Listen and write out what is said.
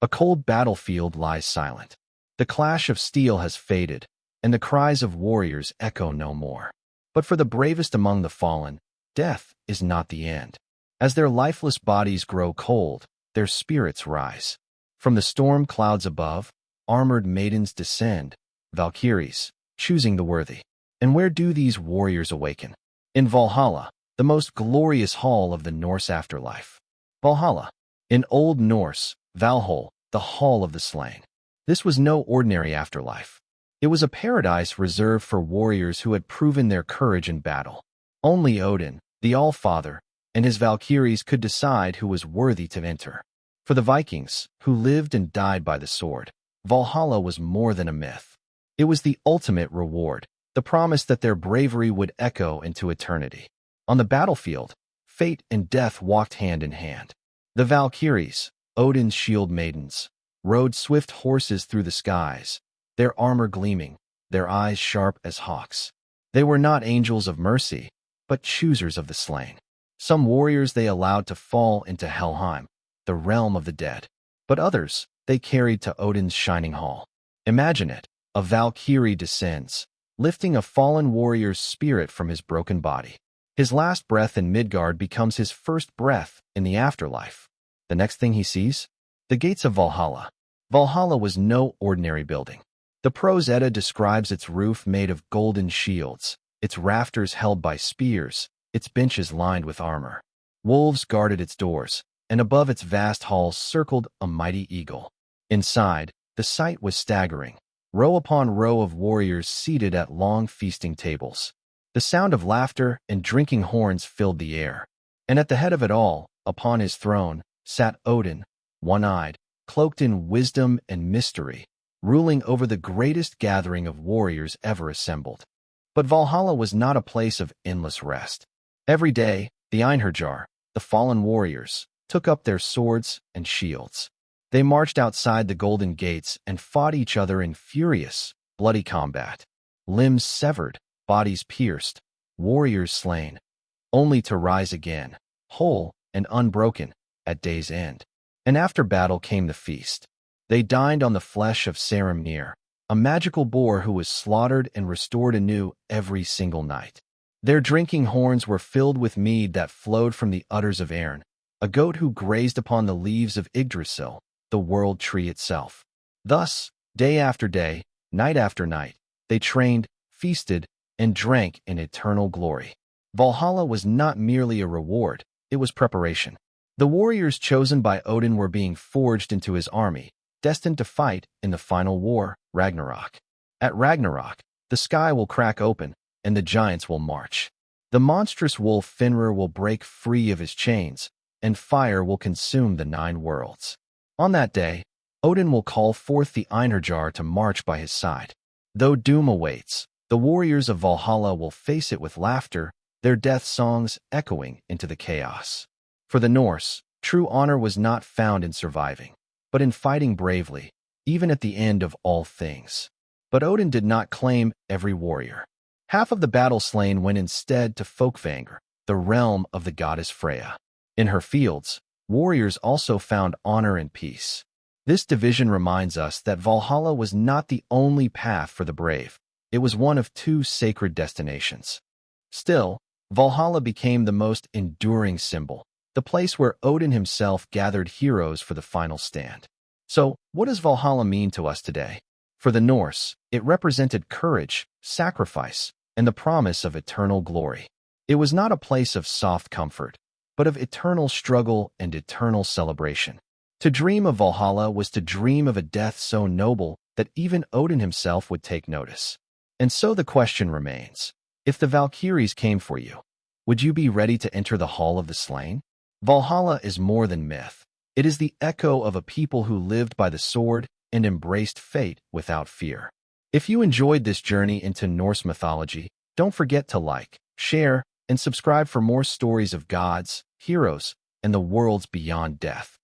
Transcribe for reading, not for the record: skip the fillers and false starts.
A cold battlefield lies silent. The clash of steel has faded, and the cries of warriors echo no more. But for the bravest among the fallen, death is not the end. As their lifeless bodies grow cold, their spirits rise. From the storm clouds above, armored maidens descend, Valkyries, choosing the worthy. And where do these warriors awaken? In Valhalla, the most glorious hall of the Norse afterlife. Valhalla. In Old Norse, Valhall, the hall of the slain. This was no ordinary afterlife. It was a paradise reserved for warriors who had proven their courage in battle. Only Odin, the All-Father, and his Valkyries could decide who was worthy to enter. For the Vikings, who lived and died by the sword, Valhalla was more than a myth. It was the ultimate reward, the promise that their bravery would echo into eternity. On the battlefield, fate and death walked hand in hand. The Valkyries, Odin's shield maidens, rode swift horses through the skies, their armor gleaming, their eyes sharp as hawks. They were not angels of mercy, but choosers of the slain. Some warriors they allowed to fall into Helheim, the realm of the dead, but others they carried to Odin's shining hall. Imagine it, a Valkyrie descends, lifting a fallen warrior's spirit from his broken body. His last breath in Midgard becomes his first breath in the afterlife. The next thing he sees? The gates of Valhalla. Valhalla was no ordinary building. The Prose Edda describes its roof made of golden shields, its rafters held by spears, its benches lined with armor. Wolves guarded its doors, and above its vast halls circled a mighty eagle. Inside, the sight was staggering. Row upon row of warriors seated at long feasting tables. The sound of laughter and drinking horns filled the air. And at the head of it all, upon his throne, sat Odin, one-eyed, cloaked in wisdom and mystery, ruling over the greatest gathering of warriors ever assembled. But Valhalla was not a place of endless rest. Every day, the einherjar, the fallen warriors, took up their swords and shields. They marched outside the golden gates and fought each other in furious, bloody combat. Limbs severed, bodies pierced, warriors slain, only to rise again, whole and unbroken, at day's end. And after battle came the feast. They dined on the flesh of Saramnir, a magical boar who was slaughtered and restored anew every single night. Their drinking horns were filled with mead that flowed from the udders of Erne, a goat who grazed upon the leaves of Yggdrasil, the world tree itself. Thus, day after day, night after night, they trained, feasted, and drank in eternal glory. Valhalla was not merely a reward, it was preparation. The warriors chosen by Odin were being forged into his army, destined to fight in the final war, Ragnarök. At Ragnarök, the sky will crack open, and the giants will march. The monstrous wolf Fenrir will break free of his chains, and fire will consume the 9 worlds. On that day, Odin will call forth the einherjar to march by his side. Though doom awaits, the warriors of Valhalla will face it with laughter, their death songs echoing into the chaos. For the Norse, true honor was not found in surviving, but in fighting bravely, even at the end of all things. But Odin did not claim every warrior. Half of the battle slain went instead to Folkvangr, the realm of the goddess Freya. In her fields, warriors also found honor and peace. This division reminds us that Valhalla was not the only path for the brave. It was one of 2 sacred destinations. Still, Valhalla became the most enduring symbol, the place where Odin himself gathered heroes for the final stand. So, what does Valhalla mean to us today? For the Norse, it represented courage, sacrifice, and the promise of eternal glory. It was not a place of soft comfort, but of eternal struggle and eternal celebration. To dream of Valhalla was to dream of a death so noble that even Odin himself would take notice. And so the question remains, if the Valkyries came for you, would you be ready to enter the Hall of the Slain? Valhalla is more than myth. It is the echo of a people who lived by the sword and embraced fate without fear. If you enjoyed this journey into Norse mythology, don't forget to like, share, and subscribe for more stories of gods, heroes, and the worlds beyond death.